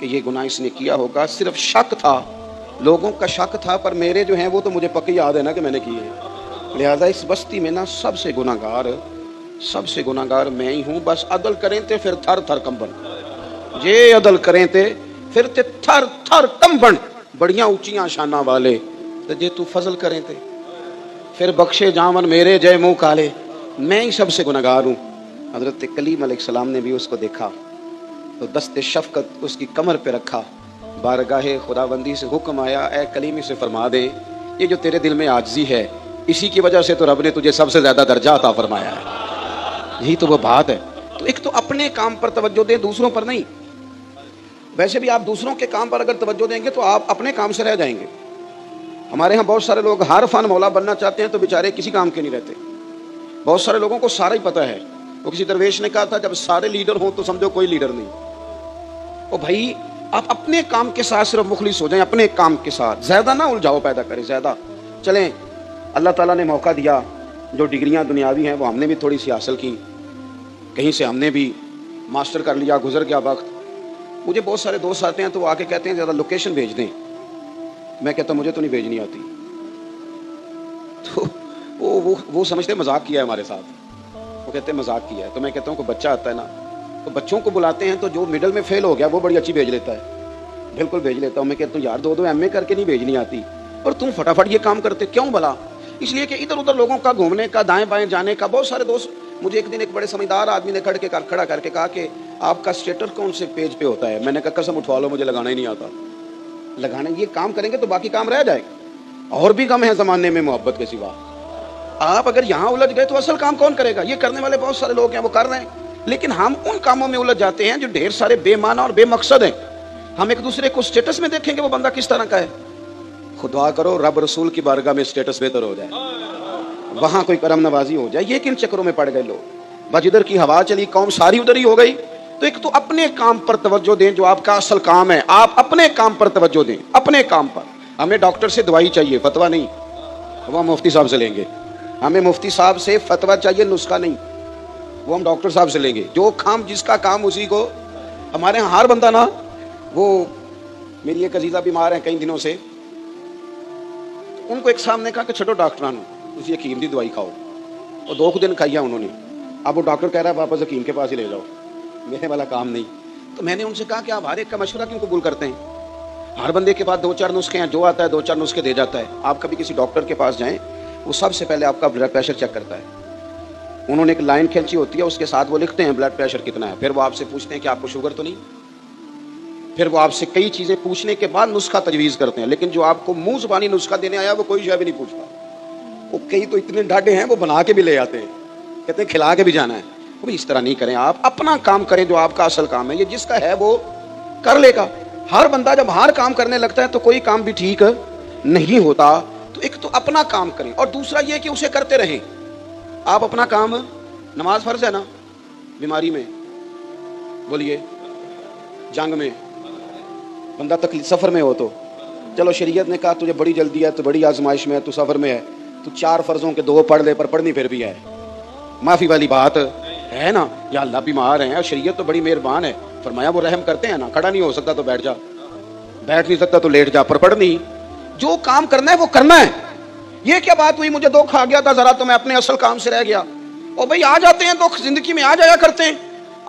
کہ یہ گناہ اس نے کیا ہوگا، صرف شک تھا، لوگوں کا شک تھا، پر میرے جو ہیں وہ تو مجھے پکی یاد ہے نا کہ میں نے کیے ہیں۔ لہذا اس بستی میں نا سب سے گناہگار میں ہی ہوں۔ بس عدل کریں تے پھر تھر تھر کمبن، یہ عدل کریں تے پھر تے تھر تھر کمبن، بڑیاں اونچیاں شانہ والے، تے جے تو فضل کریں تے پھر بخشے جاون میرے جے منہ کالے، میں ہی سب سے گناہگار ہوں۔ حضرت کلیم علیہ السلام نے بھی اس کو دیکھا تو دست شفقت اس کی کمر پہ رکھا، بارگاہ خداوندی سے حکم آیا، اے کلیمی سے فرما دے یہ جو تیرے دل میں عاجزی ہے، اسی کی وجہ سے تو رب نے تجھے سب سے زیادہ درجہ عطا فرمایا ہے۔ یہی تو وہ بات ہے۔ تو ایک تو اپنے کام پر توجہ دیں، دوسروں پر نہیں۔ ویسے بھی آپ دوسروں کے کام پر اگر توجہ دیں گے تو آپ اپنے کام سے رہ جائیں گے۔ ہمارے ہاں بہت سارے لوگ ہر فن مولا بننا چاہتے ہیں تو بیچارے کسی کام کے نہیں رہتے۔ بہت سارے لوگوں کو سارا ہی پتہ ہے۔ وہ کسی درویش نے کہا تھا جب سارے لیڈر ہوں تو سمجھو کوئی لیڈر نہیں۔ او بھائی آپ اپنے کام کے ساتھ صرف مخلص ہو جائیں، اپنے کام کے ساتھ زیادہ نہ الجھاؤ پیدا کریں زیادہ۔ چلیں اللہ تعالیٰ نے موقع دیا، جو ڈگریاں دنیاوی ہیں وہ ہم نے بھی تھوڑی سی حاصل کی، کہیں سے ہم نے بھی ماسٹر کر لیا، گزر گیا وقت۔ مجھے بہت سارے دوست آتے ہیں تو وہ آ کے کہتے ہیں ذرا لوکیشن بھیج دیں، میں کہتا ہوں مجھے تو نہیں بھیجنی آتی۔ تو وہ سمجھتے مذاق کیا ہے ہمارے ساتھ، وہ کہتے ہیں مذاق کیا ہے۔ تو میں کہتا ہوں کوئی بچہ آتا ہے نا تو بچوں کو بلاتے ہیں تو جو مڈل میں فیل ہو گیا وہ بڑی اچھی بھیج لیتا ہے، بالکل بھیج لیتا ہوں۔ میں کہتا ہوں یار دو ایم اے کر کے نہیں بھیجنی آتی اور تم فٹافٹ یہ کام کرتے کیوں بھلا؟ اس لیے کہ ادھر ادھر لوگوں کا گھومنے کا، دائیں بائیں جانے کا۔ بہت سارے دوست مجھے ایک دن ایک بڑے سمجھدار آدمی نے کھڑا کر کے کہا کہ آپ کا اسٹیٹس کون سے پیج پہ ہوتا ہے؟ میں نے کہا قسم اٹھوا لو مجھے لگانا ہی نہیں آتا۔ لگانا یہ کام کریں گے تو باقی کام رہ جائے گا، اور بھی کم ہے زمانے میں محبت کے سوا۔ آپ اگر یہاں الجھ گئے تو اصل کام کون کرے گا؟ یہ کرنے والے بہت سارے لوگ ہیں وہ کر رہے ہیں، لیکن ہم ان کاموں میں الجھ جاتے ہیں جو ڈھیر سارے بے معنی اور بے مقصد ہیں۔ ہم ایک دوسرے کو اسٹیٹس میں دیکھیں گے وہ بندہ کس طرح کا ہے۔ خدا کرو رب رسول کی بارگاہ میں اسٹیٹس بہتر ہو جائے، وہاں کوئی کرم نوازی ہو جائے۔ یہ کن چکروں میں پڑ گئے لوگ؟ بس ادھر کی ہوا چلی قوم ساری ادھر ہی ہو گئی۔ تو ایک تو اپنے کام پر توجہ دیں جو آپ کا اصل کام ہے، آپ اپنے کام پر توجہ دیں، اپنے کام پر۔ ہمیں ڈاکٹر سے دوائی چاہیے، فتویٰ نہیں، وہ ہم مفتی صاحب سے لیں گے۔ ہمیں مفتی صاحب سے فتویٰ چاہیے، نسخہ نہیں، وہ ہم ڈاکٹر صاحب سے لیں گے۔ جو کام جس کا کام اسی کو۔ ہمارے ہاں ہر بندہ نا، وہ میری ایک عزیزہ بیمار ہیں کئی دنوں سے، ان کو ایک صاحب نے کہا کہ چھٹو ڈاکٹرانو اسی حکیم دی دوائی کھاؤ، اور 2 دن کھائی انہوں نے۔ اب وہ ڈاکٹر کہہ رہا ہے واپس حکیم کے پاس ہی لے جاؤ، میرے والا کام نہیں۔ تو میں نے ان سے کہا کہ آپ ہر ایک کا مشورہ کیوں قبول کرتے ہیں؟ ہر بندے کے پاس 2-4 نسخے ہیں، جو آتا ہے 2-4 نسخے دے جاتا ہے۔ آپ کبھی کسی ڈاکٹر کے پاس جائیں، وہ سب سے پہلے آپ کا بلڈ پریشر چیک کرتا ہے۔ انہوں نے ایک لائن کھینچی ہوتی ہے، اس کے ساتھ وہ لکھتے ہیں بلڈ پریشر کتنا ہے، پھر وہ آپ سے پوچھتے ہیں کہ آپ کو شوگر تو نہیں، پھر وہ آپ سے کئی چیزیں پوچھنے کے بعد نسخہ تجویز کرتے ہیں۔ لیکن جو آپ کو منہ زبانی نسخہ دینے آیا وہ کوئی شے بھی نہیں پوچھتا۔ وہ کئی تو اتنے ڈاڈے ہیں وہ بنا کے بھی لے آتے ہیں، کہتے ہیں کھلا کے بھی جانا ہے۔ وہ اس طرح نہیں کریں، آپ اپنا کام کریں جو آپ کا اصل کام ہے۔ یہ جس کا ہے وہ کر لے گا۔ ہر بندہ جب ہر کام کرنے لگتا ہے تو کوئی کام بھی ٹھیک نہیں ہوتا۔ تو ایک تو اپنا کام کریں، اور دوسرا یہ کہ اسے کرتے رہیں۔ آپ اپنا کام، نماز فرض ہے نا، بیماری میں بولیے، جنگ میں، بندہ تکلیف سفر میں ہو تو چلو شریعت نے کہا تجھے بڑی جلدی ہے، تو بڑی آزمائش میں ہے، تو سفر میں ہے، تو 4 فرضوں کے 2 پڑھ لے، پر پڑھنی پھر بھی ہے، معافی والی بات ہے نا۔ یا اللہ بیمار ہیں اور شریعت تو بڑی مہربان ہے، فرمایا وہ رحم کرتے ہیں نا، کھڑا نہیں ہو سکتا تو بیٹھ جا، بیٹھ نہیں سکتا تو لیٹ جا، پر پڑھنی جو کام کرنا ہے وہ کرنا ہے۔ یہ کیا بات ہوئی مجھے دکھ آ گیا تھا ذرا تو میں اپنے اصل کام سے رہ گیا؟ اور بھائی آ جاتے ہیں دکھ، زندگی میں آ جایا کرتے ہیں۔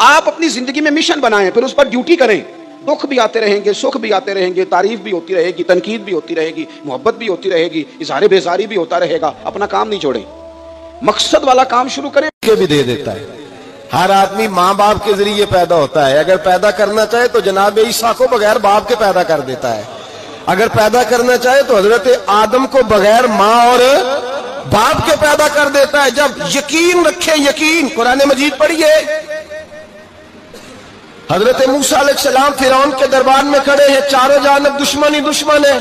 آپ اپنی زندگی میں مشن بنائیں، پھر اس پر ڈیوٹی کریں۔ دکھ بھی آتے رہیں گے، سکھ بھی آتے رہیں گے، تعریف بھی ہوتی رہے گی، تنقید بھی ہوتی رہے گی، محبت بھی ہوتی رہے گی، اظہار بیزاری بھی ہوتا رہے گا۔ اپنا کام نہیں چھوڑیں، مقصد والا کام شروع کریں۔ بھی دے دیتا ہے۔ ہر آدمی ماں باپ کے ذریعے پیدا ہوتا ہے، اگر پیدا کرنا چاہے تو جناب عیسیٰ کو بغیر باپ کے پیدا کر دیتا ہے، اگر پیدا کرنا چاہے تو حضرت آدم کو بغیر ماں اور باپ کے پیدا کر دیتا ہے۔ جب یقین رکھیں، یقین، قرآن مجید پڑھیے، حضرت موسیٰ علیہ السلام فرعون کے دربار میں کھڑے ہیں، چاروں جانب دشمن ہی دشمن ہے،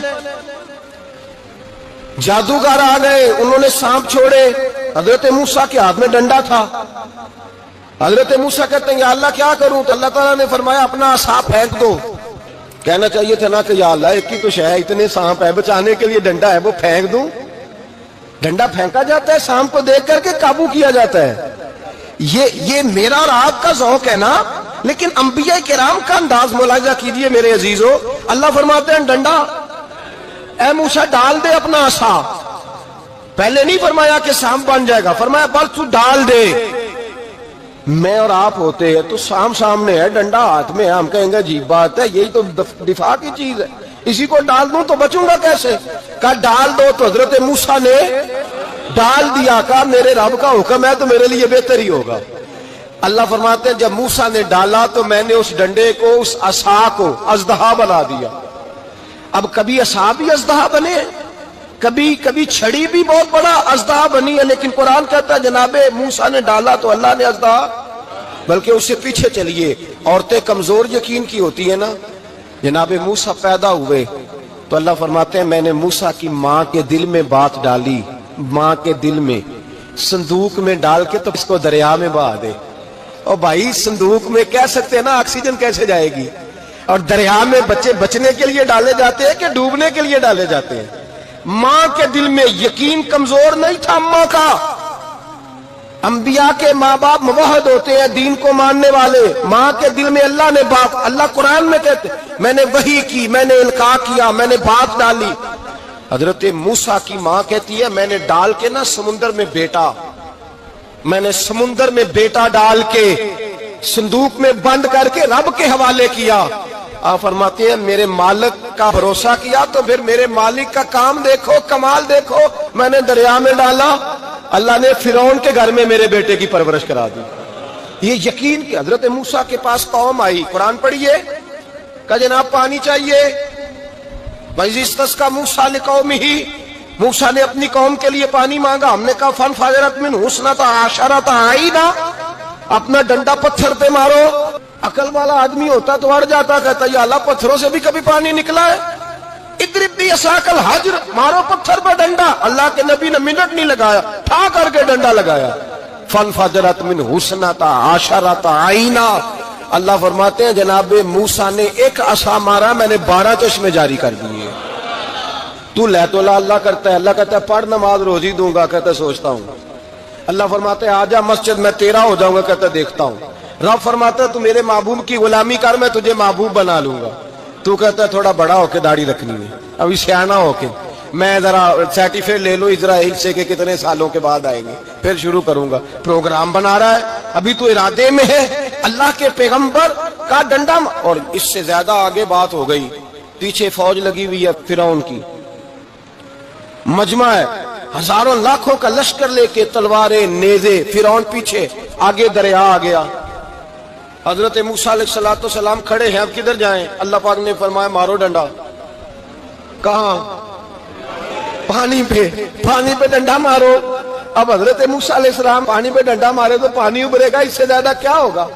جادوگر آ گئے، انہوں نے سانپ چھوڑے، حضرت موسیٰ کے ہاتھ میں ڈنڈا تھا۔ حضرت موسیٰ کہتے ہیں یا اللہ کیا کروں؟ تو اللہ تعالیٰ نے فرمایا اپنا عصا پھینک دو۔ کہنا چاہیے تھا نا کہ یا اللہ ایک ہی تو شے ہے، اتنے سانپ ہے، بچانے کے لیے ڈنڈا ہے وہ پھینک دوں؟ ڈنڈا پھینکا جاتا ہے، سانپ کو دیکھ کر کے قابو کیا جاتا ہے۔ یہ میرا اور آپ کا ذوق ہے نا لیکن انبیاء کرام کا انداز ملاحظہ کیجئے میرے عزیزو. اللہ فرماتے ہیں ڈنڈا اے موسیٰ ڈال دے اپنا عصا. پہلے نہیں فرمایا کہ سام بن جائے گا, فرمایا بس تو ڈال دے. میں اور آپ ہوتے ہیں تو سامنے ہے, ڈنڈا ہاتھ میں ہے, ہم کہیں گے عجیب بات ہے, یہی تو دفاع کی چیز ہے, اسی کو ڈال دوں تو بچوں گا کیسے؟ کہا ڈال دو. تو حضرت موسیٰ نے ڈال دیا. کہا میرے رب کا حکم ہے تو میرے لیے بہتر ہی ہوگا. اللہ فرماتے ہیں جب موسیٰ نے ڈالا تو میں نے اس ڈنڈے کو, اس عصا کو اژدہا بنا دیا. اب کبھی عصا بھی اژدہا بنے, کبھی چھڑی بھی بہت بڑا اژدہا بنی ہے, لیکن قرآن کہتا ہے جناب موسیٰ نے ڈالا تو اللہ نے اژدہا. بلکہ اس سے پیچھے چلیے, عورتیں کمزور یقین کی ہوتی ہیں نا. جناب موسیٰ پیدا ہوئے تو اللہ فرماتے ہیں میں نے موسیٰ کی ماں کے دل میں بات ڈالی, ماں کے دل میں صندوق میں ڈال کے تو اس کو دریا میں بہا دے. اور بھائی صندوق میں کہہ سکتے ہیں نا آکسیجن کیسے جائے گی, اور دریا میں بچے بچنے کے لیے ڈالے جاتے ہیں کہ ڈوبنے کے لیے ڈالے جاتے ہیں. ماں کے دل میں یقین کمزور نہیں تھا اماں کا. انبیاء کے ماں باپ موحد ہوتے ہیں, دین کو ماننے والے. ماں کے دل میں اللہ نے بات, اللہ قرآن میں کہتے میں نے وحی کی, میں نے القاء کیا, میں نے بات ڈالی. حضرت موسیٰ کی ماں کہتی ہے میں نے ڈال کے نا سمندر میں بیٹا, میں نے سمندر میں بیٹا ڈال کے صندوق میں بند کر کے رب کے حوالے کیا. آپ فرماتے ہیں میرے مالک کا بھروسہ کیا تو پھر میرے مالک کا کام دیکھو, کمال دیکھو. میں نے دریا میں ڈالا, اللہ نے فرعون کے گھر میں میرے بیٹے کی پرورش کرا دی. یہ یقین کہ حضرت موسیٰ کے پاس قوم آئی, قرآن پڑھیے, کہا جناب پانی چاہیے. وَإِذِ اسْتَسْقَىٰ مُوسَىٰ لِقَوْمِهِ, موسیٰ نے اپنی قوم کے لیے پانی مانگا. ہم نے کہا فَانْفَجَرَتْ مِنْهُ اثْنَتَا عَشَرَةَ عَيْنًا, اپنا ڈنڈا پتھر پہ مارو. عقل والا آدمی ہوتا تو اڑ جاتا, کہتا یا اللہ پتھروں سے بھی کبھی پانی نکلا ہے. اضرب بعصاک الحجر, مارو پتھر پہ ڈنڈا. اللہ کے نبی نے منٹ نہیں لگایا, ٹھا کر کے ڈنڈا لگایا. فَانْفَجَرَتْ مِنْهُ اثْنَتَا عَشَرَةَ عَيْنًا. اللہ فرماتے ہیں جناب موسیٰ نے ایک عصا مارا, میں نے 12 چشمے جاری کر دیے. تو لے تو اللہ کرتا ہے, اللہ کہتا ہے پڑھ نماز روزی دوں گا, کہتا ہے سوچتا ہوں. اللہ فرماتے ہیں آجا مسجد میں تیرا ہو جاؤں گا, کہتا ہے دیکھتا ہوں. رب فرماتا ہے تو میرے محبوب کی غلامی کر, میں تجھے محبوب بنا لوں گا. تو کہتا ہے تھوڑا بڑا ہو کے داڑھی رکھنی ہے, ابھی سیانا ہو کے میں ذرا سرٹیفکیٹ لے لو اسرائیل سے کہ کتنے سالوں کے بعد آئیں گے, پھر شروع کروں گا. پروگرام بنا رہا ہے, ابھی تو ارادے میں ہے. اللہ کے پیغمبر کا ڈنڈا, اور اس سے زیادہ آگے بات ہو گئی. پیچھے فوج لگی ہوئی ہے فرعون کی, مجمع ہے, ہزاروں لاکھوں کا لشکر لے کے, تلواریں نیزے. فرعون پیچھے, آگے دریا آ گیا. حضرت موسیٰ علیہ السلام کھڑے ہیں, اب کدھر جائیں؟ اللہ پاک نے فرمایا مارو ڈنڈا. کہاں؟ پانی پہ ڈنڈا مارو. اب حضرت موسیٰ علیہ السلام پانی پہ ڈنڈا مارے تو پانی ابھرے گا, اس سے زیادہ کیا ہوگا؟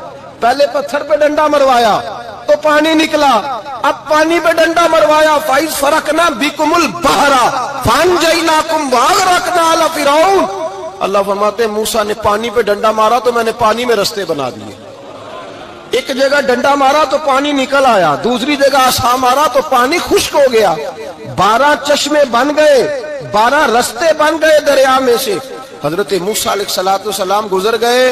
پہلے پتھر پہ ڈنڈا مروایا تو پانی نکلا, اب پانی پہ ڈنڈا مروایا. فَإِذْ فَرَقْنَا بِكُمُ الْبَحْرَ فَأَنْجَيْنَاكُمْ وَأَغْرَقْنَا آلَ فِرْعَوْنَ. اللہ فرماتے ہیں موسیٰ نے پانی پہ ڈنڈا مارا تو میں نے پانی میں رستے بنا دیے. ایک جگہ ڈنڈا مارا تو پانی نکل آیا, دوسری جگہ عصا مارا تو پانی خشک ہو گیا. 12 چشمے بن گئے, 12 رستے بن گئے دریا میں سے. حضرت موسیٰ علیہ السلام گزر گئے,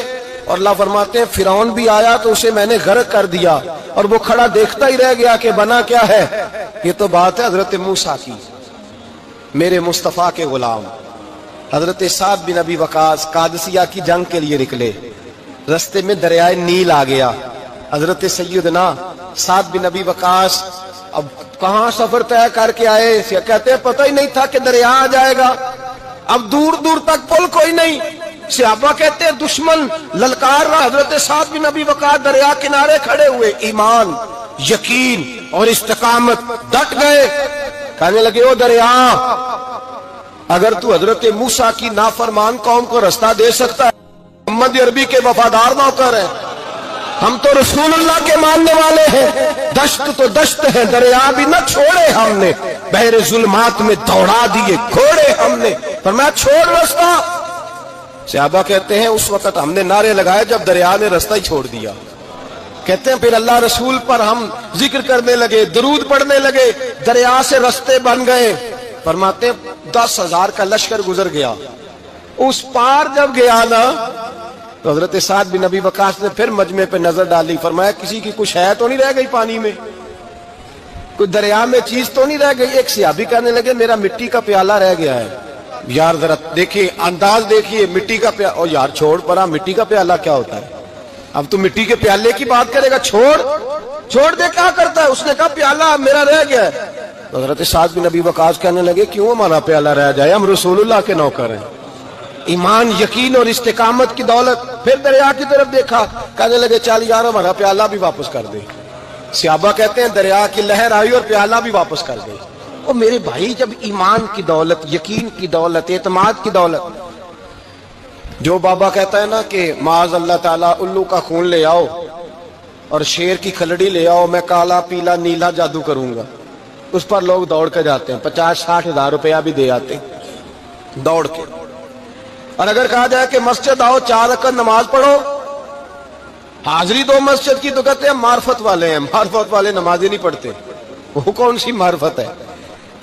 اور اللہ فرماتے ہیں فرعون بھی آیا تو اسے میں نے غرق کر دیا, اور وہ کھڑا دیکھتا ہی رہ گیا کہ بنا کیا ہے. یہ تو بات ہے حضرت موسیٰ کی, میرے مصطفیٰ کے غلام. حضرت سعد بن ابی وقاص قادسیہ کی جنگ کے لیے نکلے, رستے میں دریائے نیل آ گیا. حضرت سیدنا سعد بن ابی وقاص اب کہاں سفر طے کر کے آئے, کہتے ہیں پتہ ہی نہیں تھا کہ دریا آ جائے گا. اب دور دور تک پل کوئی نہیں. صحابہ کہتے ہیں دشمن للکار رہا, حضرت سعد بن ابی وقاص دریا کنارے کھڑے ہوئے, ایمان, یقین اور استقامت, ڈٹ گئے. کہنے لگے او دریا, اگر تو حضرت موسیٰ کی نافرمان قوم کو رستہ دے سکتا ہے, محمد عربی کے وفادار نوکر ہیں, ہم تو رسول اللہ کے ماننے والے ہیں. دشت تو دشت ہے, دریا بھی نہ چھوڑے ہم نے, بحر ظلمات میں دوڑا دیے گھوڑے ہم نے. فرمایا چھوڑ رستہ. صحابہ کہتے ہیں اس وقت ہم نے نعرے لگائے جب دریا نے رستہ ہی چھوڑ دیا. کہتے ہیں پھر اللہ رسول پر ہم ذکر کرنے لگے, درود پڑھنے لگے, دریا سے رستے بن گئے. فرماتے ہیں 10,000 کا لشکر گزر گیا. اس پار جب گیا نا تو حضرت سعد بن ابی وقاص نے پھر مجمع پہ نظر ڈالی، فرمایا کسی کی کچھ ہے تو نہیں رہ گئی پانی میں، کوئی دریا میں چیز تو نہیں رہ گئی؟ ایک صحابی کہنے لگے میرا مٹی کا پیالہ رہ گیا ہے۔ یار ذرا دیکھیے انداز دیکھیے، مٹی کا پیالہ، اور یار چھوڑ پرا، مٹی کا پیالہ کیا ہوتا ہے؟ اب تو مٹی کے پیالے کی بات کرے گا، چھوڑ دے، کیا کرتا ہے؟ اس نے کہا پیالہ میرا رہ گیا ہے۔ تو حضرت سعد بن ابی وقاص کہنے لگے کیوں ہمارا پیالہ رہ جائے، ہم رسول اللہ کے نوکر ہیں۔ ایمان، یقین اور استقامت کی دولت۔ پھر دریا کی طرف دیکھا، کہنے لگے چل یار ہمارا پیالہ بھی واپس کر دے۔ صحابہ کہتے ہیں دریا کی لہر آئی اور پیالہ بھی واپس کر گئی۔ اور میرے بھائی، جب ایمان کی دولت، یقین کی دولت، اعتماد کی دولت، جو بابا کہتا ہے نا کہ معاذ اللہ تعالیٰ الو کا خون لے آؤ اور شیر کی کھلڑی لے آؤ، میں کالا پیلا نیلا جادو کروں گا، اس پر لوگ دوڑ کے جاتے ہیں، 50-60 ہزار روپیہ بھی دے آتے ہیں دوڑ کے۔ اور اگر کہا جائے کہ مسجد آؤ 4 رکعت نماز پڑھو، حاضری دو مسجد کی، تو کہتے ہیں معرفت والے ہیں، معرفت والے نمازیں نہیں پڑھتے۔ وہ کون سی معرفت ہے؟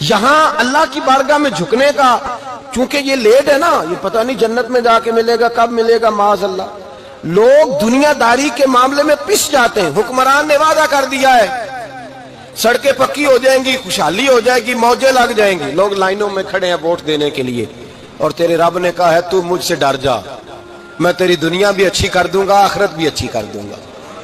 یہاں اللہ کی بارگاہ میں جھکنے کا، چونکہ یہ لیٹ ہے نا، یہ پتہ نہیں جنت میں جا کے ملے گا، کب ملے گا، معاذ اللہ۔ لوگ دنیا داری کے معاملے میں پس جاتے ہیں۔ حکمران نے وعدہ کر دیا ہے سڑکیں پکی ہو جائیں گی، خوشحالی ہو جائے گی، موجیں لگ جائیں گی، لوگ لائنوں میں کھڑے ہیں ووٹ دینے کے لیے، اور تیرے رب نے کہا ہے تو مجھ سے ڈر جا، میں تیری دنیا بھی اچھی کر دوں گا، آخرت بھی اچھی کر دوں گا،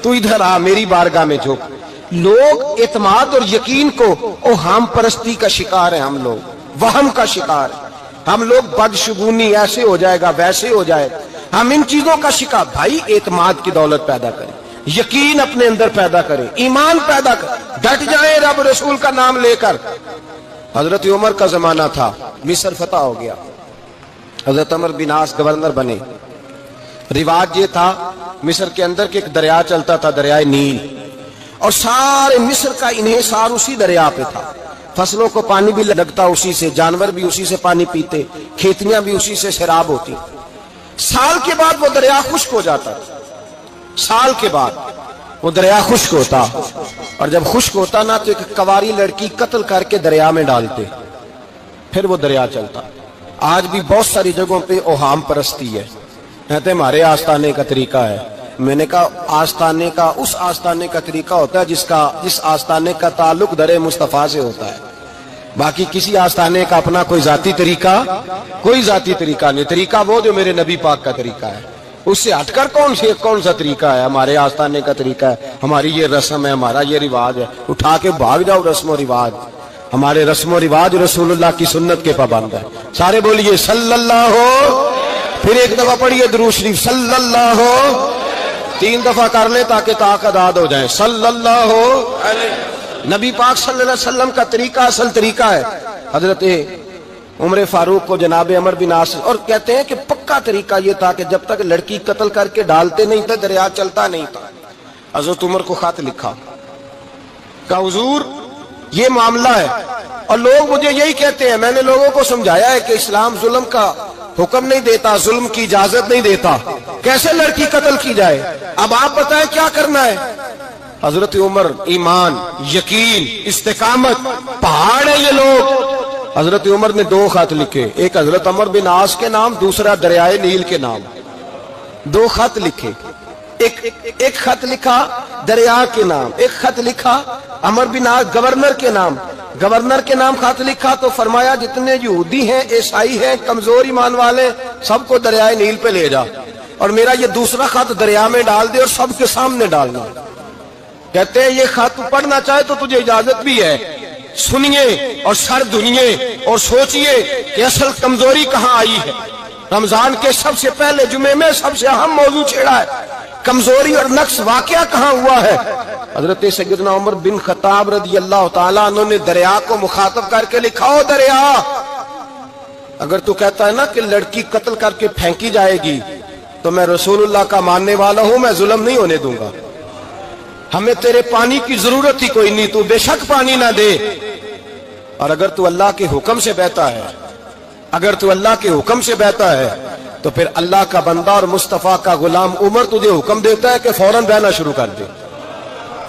تو ادھر آ میری بارگاہ میں جھک۔ لوگ اعتماد اور یقین کو اوہام پرستی کا شکار ہیں، ہم لوگ وہم کا شکار ہیں، ہم لوگ بدشگونی، ایسے ہو جائے گا ویسے ہو جائے گا، ہم ان چیزوں کا شکار۔ بھائی اعتماد کی دولت پیدا کریں، یقین اپنے اندر پیدا کریں، ایمان پیدا کریں، ڈٹ جائیں رب رسول کا نام لے کر۔ حضرت عمر کا زمانہ تھا، مصر فتح ہو گیا، حضرت عمر بن عاص گورنر بنے۔ رواج یہ تھا مصر کے اندر کہ ایک دریا چلتا تھا، دریائے نیل، اور سارے مصر کا انحصار اسی دریا پہ تھا، فصلوں کو پانی بھی لگتا اسی سے، جانور بھی اسی سے پانی پیتے، کھیتیاں بھی اسی سے سیراب ہوتی۔ سال کے بعد وہ دریا خشک ہو جاتا، سال کے بعد وہ دریا خشک ہوتا، اور جب خشک ہوتا نا تو ایک کواری لڑکی قتل کر کے دریا میں ڈالتے، پھر وہ دریا چلتا۔ آج بھی بہت ساری جگہوں پہ اوہام پرستی ہے، کہتے ہیں ہمارے آستانے کا طریقہ ہے۔ میں نے کہا آستانے کا، اس آستانے کا طریقہ ہوتا ہے جس آستانے کا تعلق در مصطفیٰ سے ہوتا ہے، باقی کسی آستانے کا اپنا کوئی ذاتی طریقہ نہیں۔ طریقہ وہ جو میرے نبی پاک کا طریقہ ہے، اس سے ہٹ کر کون سا طریقہ ہے؟ ہمارے آستانے کا طریقہ ہے، ہماری یہ رسم ہے، ہمارا یہ رواج ہے، اٹھا کے بھاگ جاؤ رسم و رواج۔ ہمارے رسم و رواج رسول اللہ کی سنت کے پابند ہے۔ سارے بولیے صلی اللہ ہو، پھر ایک دفعہ پڑھیے درود شریف صلی اللہ ہو، 3 دفعہ کر لیں تاکہ تعداد ہو جائیں، صلی اللہ ہو۔ نبی پاک صلی اللہ علیہ وسلم کا طریقہ اصل طریقہ ہے۔ حضرت عمر فاروق کو جناب عمر بن عاص، اور کہتے ہیں کہ پکا طریقہ یہ تھا کہ جب تک لڑکی قتل کر کے ڈالتے نہیں تھے دریا چلتا نہیں تھا۔ حضرت عمر کو خط لکھا کہ حضور یہ معاملہ ہے، اور لوگ مجھے یہی کہتے ہیں، میں نے لوگوں کو سمجھایا ہے کہ اسلام ظلم کا حکم نہیں دیتا، ظلم کی اجازت نہیں دیتا، کیسے لڑکی قتل کی جائے، اب آپ بتائیں کیا کرنا ہے۔ حضرت عمر، ایمان، یقین، استقامت، پہاڑ ہے یہ لوگ۔ حضرت عمر نے 2 خط لکھے، ایک حضرت عمر بن عاص کے نام، دوسرا دریائے نیل کے نام، 2 خط لکھے۔ ایک خط لکھا دریا کے نام، ایک خط لکھا عمر بن عاص گورنر کے نام، گورنر کے نام خط لکھا تو فرمایا جتنے یہودی ہیں، عیسائی ہیں، کمزور ایمان والے، سب کو دریائے نیل پہ لے جا، اور میرا یہ دوسرا خط دریا میں ڈال دے اور سب کے سامنے ڈالنا۔ کہتے ہیں یہ خط پڑھنا چاہے تو تجھے اجازت بھی ہے، سنیے اور سر دھنیے اور سوچئے کہ اصل کمزوری کہاں آئی ہے۔ رمضان کے سب سے پہلے جمعے میں سب سے اہم موضوع چھیڑا ہے، کمزوری اور نقص واقعہ کہاں ہوا ہے۔ حضرت سیدنا عمر بن خطاب رضی اللہ تعالیٰ عنہ نے دریا کو مخاطب کر کے لکھا، ہو دریا، اگر تو کہتا ہے نا کہ لڑکی قتل کر کے پھینکی جائے گی تو میں رسول اللہ کا ماننے والا ہوں، میں ظلم نہیں ہونے دوں گا، ہمیں تیرے پانی کی ضرورت ہی کوئی نہیں، تو بے شک پانی نہ دے، اور اگر تو اللہ کے حکم سے بہتا ہے، اگر تو اللہ کے حکم سے بہتا ہے تو پھر اللہ کا بندہ اور مصطفیٰ کا غلام عمر تجھے حکم دیتا ہے کہ فوراً بہنا شروع کر دے،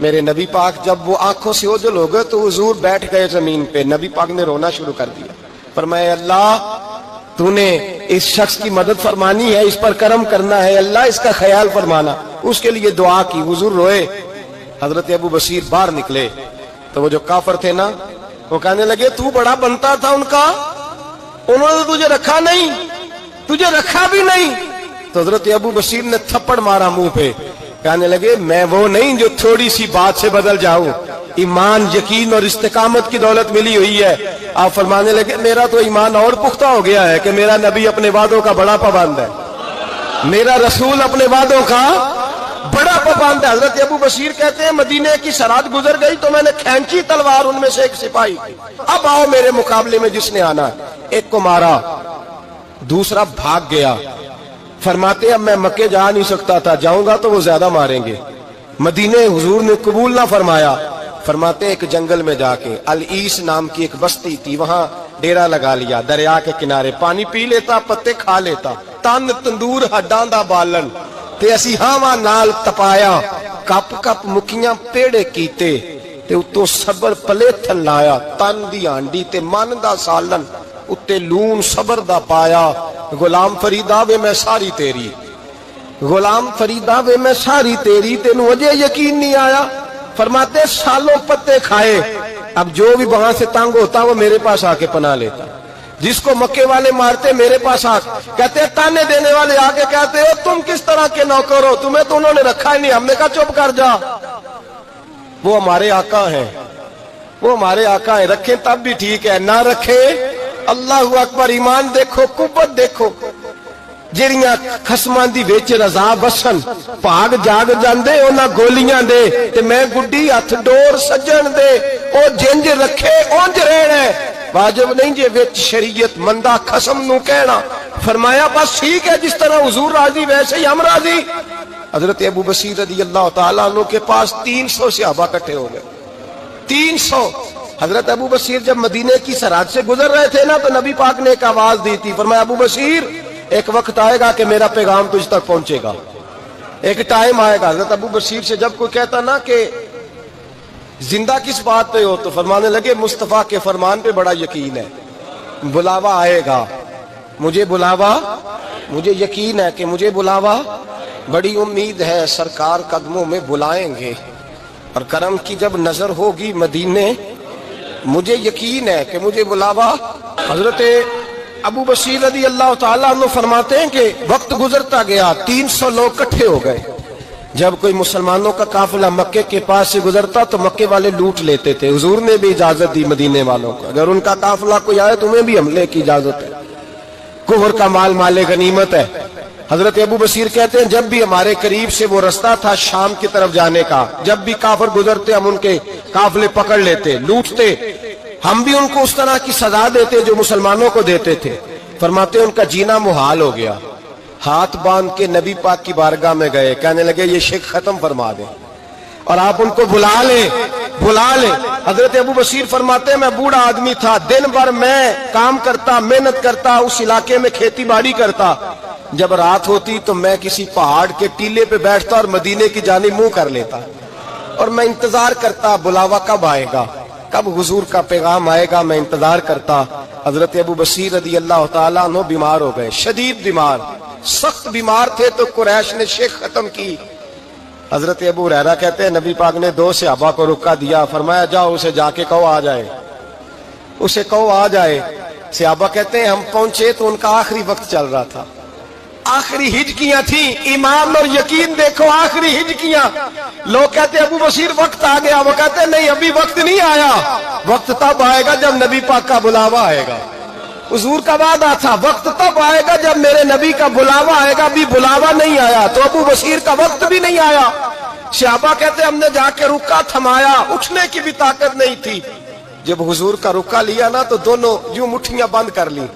میرے نبی پاک جب وہ آنکھوں سے اوجھل ہو گئے تو حضور بیٹھ گئے زمین پہ. نبی پاک نے رونا شروع کر دیا. فرمایا اللہ تو نے اس شخص کی مدد فرمانی ہے, اس پر کرم کرنا ہے, اللہ اس کا خیال فرمانا. اس کے لیے دعا کی. حضور روئے. حضرت ابو بصیر باہر نکلے تو وہ جو کافر تھے نا وہ کہنے لگے تو بڑا بنتا تھا ان کا, انہوں نے تجھے رکھا نہیں, تجھے رکھا بھی نہیں. تو حضرت ابو بصیر نے تھپڑ مارا منہ پہ. کہنے لگے میں وہ نہیں جو تھوڑی سی بات سے بدل جاؤں, ایمان یقین اور استقامت کی دولت ملی ہوئی ہے. آپ فرمانے لگے میرا تو ایمان اور پختہ ہو گیا ہے کہ میرا نبی اپنے وعدوں کا بڑا پابند ہے, میرا رسول اپنے وعدوں کا بڑا پابند ہے. حضرت ابو بصیر کہتے ہیں مدینے کی سرحد گزر گئی تو میں نے کھینچی تلوار ان میں سے ایک سپاہی, اب آؤ میرے مقابلے میں جس نے آنا ہے. ایک کو مارا, دوسرا بھاگ گیا. فرماتے اب میں مکے جا نہیں سکتا تھا, جاؤں گا تو وہ زیادہ ماریں گے. مدینے حضور نے قبول نہ فرمایا. فرماتے ایک جنگل میں جا کے العیس نام کی ایک بستی تھی, وہاں ڈیرا لگا لیا. دریا کے کنارے پانی پی لیتا, پتے کھا لیتا. تن تندور ہڈاں دا بالن تے اسی ہاواں نال تپایا, کپ کپ مکیاں پیڑے کیتے تے اتوں صبر پلیتھن لایا. تن دی ہانڈی تے من دا سالن اتے لون صبر دا پایا. غلام فریدا وے میں ساری تیری, غلام فریدا وے میں ساری تیری, تینوں اجے یقین نہیں آیا. فرماتے سالوں پتے کھائے, اب جو بھی وہاں سے تنگ ہوتا وہ میرے پاس آ کے پناہ لیتا. جس کو مکے والے مارتے میرے پاس آ کہتے تانے دینے والے آگے کہتے ہو تم کس طرح کے نوکر ہو, تمہیں تو انہوں نے رکھا ہی نہیں. ہم نے کہا چپ کر جا, وہ ہمارے آقا ہیں, وہ ہمارے آقا ہیں, رکھیں تب بھی ٹھیک ہے, نہ رکھیں اللہ اکبر. ایمان دیکھو, قوت دیکھو. جڑیاں خصماں دی وچ رضا وسن بھاگ جاگ جاندے انہاں گولیاں دے تے میں گڈی ہتھ ڈور سجن دے, او جنج رکھے اونج رہنا ہے. واجب نہیں جے وچ شریعت مندہ خصم نو کہنا. فرمایا بس ٹھیک ہے, جس طرح حضور راضی ویسے ہی ہم راضی. حضرت ابو بصیر رضی اللہ تعالیٰ عنہ کے پاس 300 صحابہ اکٹھے ہو گئے, 300. حضرت ابو بصیر جب مدینے کی سرحد سے گزر رہے تھے نا تو نبی پاک نے ایک آواز دی تھی. فرمایا ابو بصیر ایک وقت آئے گا کہ میرا پیغام تجھ تک پہنچے گا, ایک ٹائم آئے گا. حضرت ابو بصیر سے جب کوئی کہتا نا کہ زندہ کس بات پہ ہو تو فرمانے لگے مصطفیٰ کے فرمان پہ بڑا یقین ہے, بلاوا آئے گا, مجھے بلاوا, مجھے یقین ہے کہ مجھے بلاوا, بڑی امید ہے سرکار قدموں میں بلائیں گے, اور کرم کی جب نظر ہوگی مدینے مجھے یقین ہے کہ مجھے بلاوا. حضرت ابو بصیر رضی اللہ تعالیٰ عنہ فرماتے ہیں کہ وقت گزرتا گیا, 300 لوگ اکٹھے ہو گئے. جب کوئی مسلمانوں کا قافلہ مکے کے پاس سے گزرتا تو مکے والے لوٹ لیتے تھے. حضور نے بھی اجازت دی مدینے والوں کو, اگر ان کا قافلہ کوئی آئے تمہیں بھی حملے کی اجازت ہے, کفر کا مال مال غنیمت ہے. حضرت ابو بصیر کہتے ہیں جب بھی ہمارے قریب سے وہ رستہ تھا شام کی طرف جانے کا, جب بھی کافر گزرتے ہم ان کے قافلے پکڑ لیتے, لوٹتے, ہم بھی ان کو اس طرح کی سزا دیتے جو مسلمانوں کو دیتے تھے. فرماتے ان کا جینا محال ہو گیا. ہاتھ باندھ کے نبی پاک کی بارگاہ میں گئے, کہنے لگے یہ شرک ختم فرما دیں اور آپ ان کو بلا لیں, بلا لیں. حضرت ابو بصیر فرماتے ہیں میں بوڑھا آدمی تھا, دن بھر میں کام کرتا, محنت کرتا, اس علاقے میں کھیتی باڑی کرتا. جب رات ہوتی تو میں کسی پہاڑ کے ٹیلے پہ بیٹھتا اور مدینے کی جانب منہ کر لیتا, اور میں انتظار کرتا بلاوا کب آئے گا, کب حضور کا پیغام آئے گا, میں انتظار کرتا. حضرت ابو بصیر رضی اللہ تعالیٰ عنہ بیمار ہو گئے, شدید بیمار, سخت بیمار تھے تو قریش نے شیخ ختم کی. حضرت ابو ہریرہ کہتے ہیں نبی پاک نے 2 صحابہ کو رکا دیا, فرمایا جاؤ اسے جا کے کہو آ جائے, اسے کہو آ جائے. صحابہ کہتے ہیں ہم پہنچے تو ان کا آخری وقت چل رہا تھا, آخری ہجکیاں تھیں. ایمان اور یقین دیکھو, آخری ہجکیاں. لوگ کہتے ابو بصیر وقت آ گیا, وہ کہتے نہیں ابھی وقت نہیں آیا, وقت تب آئے گا جب نبی پاک کا بلاوا آئے گا. حضور کا وعدہ تھا وقت تب آئے گا جب میرے نبی کا بلاوا آئے گا, ابھی بلاوا نہیں آیا تو ابو بصیر کا وقت بھی نہیں آیا. صحابہ کہتے ہم نے جا کے رکا تھمایا, اٹھنے کی بھی طاقت نہیں تھی. جب حضور کا رکا لیا نا تو دونوں یوں مٹھیاں بند کر لی,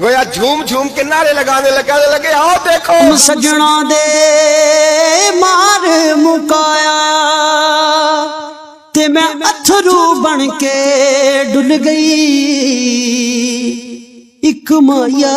گویا جھوم جھوم کے نعرے لگانے لگے آؤ دیکھو سجنا دے مار مکایا تے میں اتھرو بن کے ڈل گئی, ایک مایا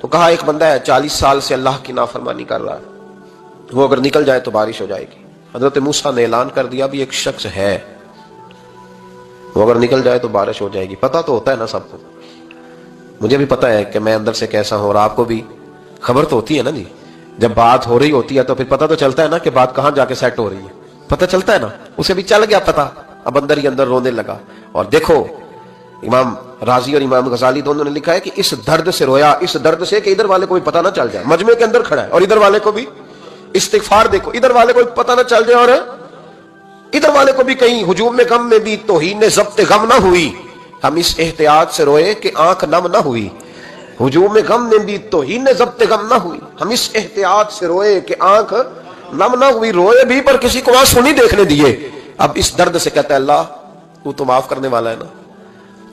تو کہا ایک بندہ ہے 40 سال سے اللہ کی نافرمانی کر رہا ہے، وہ اگر نکل جائے تو بارش ہو جائے گی۔ حضرت موسیٰ نے اعلان کر دیا بھی ایک شخص ہے، وہ اگر نکل جائے تو بارش ہو جائے گی۔ پتہ تو ہوتا ہے نا سب کو، مجھے بھی پتہ ہے کہ میں اندر سے کیسا ہوں، اور آپ کو بھی خبر تو ہوتی ہے نا جی۔ جب بات ہو رہی ہوتی ہے تو پھر پتہ تو چلتا ہے نا کہ بات کہاں جا کے سیٹ ہو رہی ہے، پتہ چلتا ہے نا۔ اسے بھی چل گیا پتہ، اب اندر ہی اندر رونے لگا۔ اور دیکھو امام راضی اور امام غزالی دونوں نے لکھا ہے کہ اس درد سے رویا، اس درد سے کہ ادھر والے کو بھی پتہ نہ چل جائے، مجمع کے اندر کھڑا ہے اور ادھر والے کو بھی استغفار، دیکھو ادھر والے کو بھی پتہ نہ چل جائے اور ادھر والے کو بھی کہیں ہجوم غم میں بھی توہین ضبط غم نہ ہوئی، ہم اس احتیاط سے روئے کہ آنکھ نم نہ ہوئی۔ ہجوم غم میں بھی توہین ضبط غم نہ ہوئی، ہم اس احتیاط سے روئے کہ آنکھ نم نہ ہوئی، روئے بھی پر کسی کو آنسو نہیں دیکھنے دیے۔ اب اس درد سے کہتا ہے اللہ تو معاف کرنے والا ہے نا،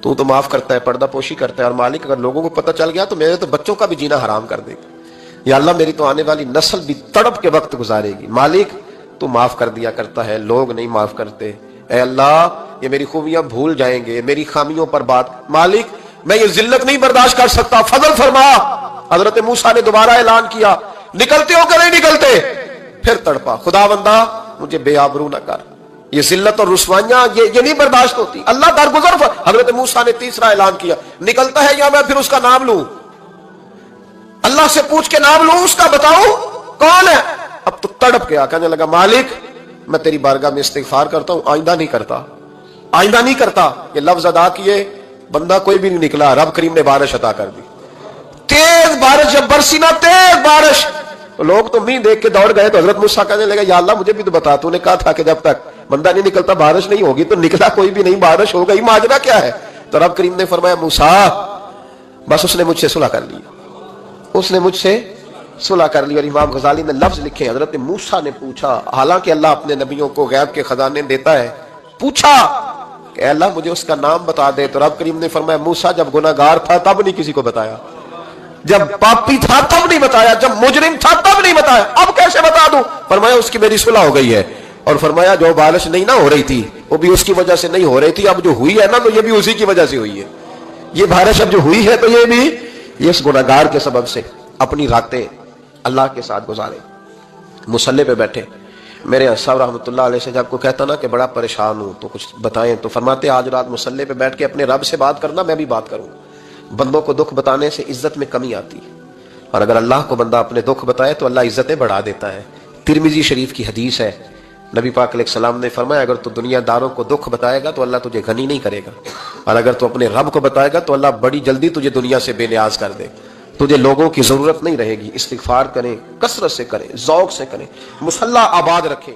تو معاف کرتا ہے، پردہ پوشی کرتا ہے، اور مالک اگر لوگوں کو پتہ چل گیا تو میرے تو بچوں کا بھی جینا حرام کر دے گا، یا اللہ میری تو آنے والی نسل بھی تڑپ کے وقت گزارے گی۔ مالک تو معاف کر دیا کرتا ہے، لوگ نہیں معاف کرتے، اے اللہ یہ میری خوبیاں بھول جائیں گے، میری خامیوں پر بات، مالک میں یہ ذلت نہیں برداشت کر سکتا، فضل فرما۔ حضرت موسیٰ نے دوبارہ اعلان کیا، نکلتے ہو کہ نہیں نکلتے؟ پھر تڑپا، خدا بندہ مجھے بے آبرو نہ کر، یہ ذلت اور رسوائیاں یہ نہیں برداشت ہوتی، اللہ درگزر۔ حضرت موسیٰ نے تیسرا اعلان کیا، نکلتا ہے یا میں پھر اس کا نام لوں؟ اللہ سے پوچھ کے نام لوں اس کا، بتاؤ کون ہے؟ اب تو تڑپ گیا، کہنے لگا مالک میں تیری بارگاہ میں استغفار کرتا ہوں، آئندہ نہیں کرتا، آئندہ نہیں کرتا۔ یہ لفظ ادا کیے، بندہ کوئی بھی نہیں نکلا، رب کریم نے بارش عطا کر دی، تیز بارش جب برسی نا، تیز بارش، تو لوگ تو نہیں دیکھ کے دوڑ گئے۔ تو حضرت موسیٰ کہنے لگا یا اللہ مجھے بھی تو بتا، تو نے کہا تھا کہ جب تک بندہ نہیں نکلتا بارش نہیں ہوگی، تو نکلا کوئی بھی نہیں، بارش ہو گئی، ماجرا کیا ہے؟ تو رب کریم نے فرمایا موسیٰ بس اس نے مجھ سے صلح کر لی، اس نے مجھ سے صلح کر لی۔ اور امام غزالی نے لفظ لکھے، حضرت موسیٰ نے پوچھا، حالانکہ اللہ اپنے نبیوں کو غیب کے خزانے دیتا ہے، پوچھا کہ اے اللہ مجھے اس کا نام بتا دے، تو رب کریم نے فرمایا موسیٰ جب گناہگار تھا تب نہیں کسی کو بتایا، جب پاپی تھا تب نہیں بتایا، جب مجرم تھا تب نہیں بتایا، اب کیسے بتا دوں؟ فرمایا اس کی میری صلح ہو گئی ہے، اور فرمایا جو بارش نہیں نہ ہو رہی تھی وہ بھی اس کی وجہ سے نہیں ہو رہی تھی، اب جو ہوئی ہے نا تو یہ بھی اسی کی وجہ سے ہوئی ہے، یہ بارش اب جو ہوئی ہے تو یہ بھی اس گناہگار کے سبب سے۔ اپنی راتیں اللہ کے ساتھ گزارے، مصلی پہ بیٹھے۔ میرے صاحب رحمۃ اللہ علیہ سے جب کوئی کہتا نا کہ بڑا پریشان ہوں تو کچھ بتائیں، تو فرماتے آج رات مصلی پہ بیٹھ کے اپنے رب سے بات کرنا، میں بھی بات کروں۔ بندوں کو دکھ بتانے سے عزت میں کمی آتی ہے، اور اگر اللہ کو بندہ اپنے دکھ بتائے تو اللہ عزتیں بڑھا دیتا ہے۔ ترمذی شریف کی حدیث ہے، نبی پاک علیہ السلام نے فرمایا اگر تو دنیا داروں کو دکھ بتائے گا تو اللہ تجھے غنی نہیں کرے گا، اور اگر تو اپنے رب کو بتائے گا تو اللہ بڑی جلدی تجھے دنیا سے بے نیاز کر دے، تجھے لوگوں کی ضرورت نہیں رہے گی۔ استغفار کریں، کثرت سے کریں، ذوق سے کریں، مصلی آباد رکھیں۔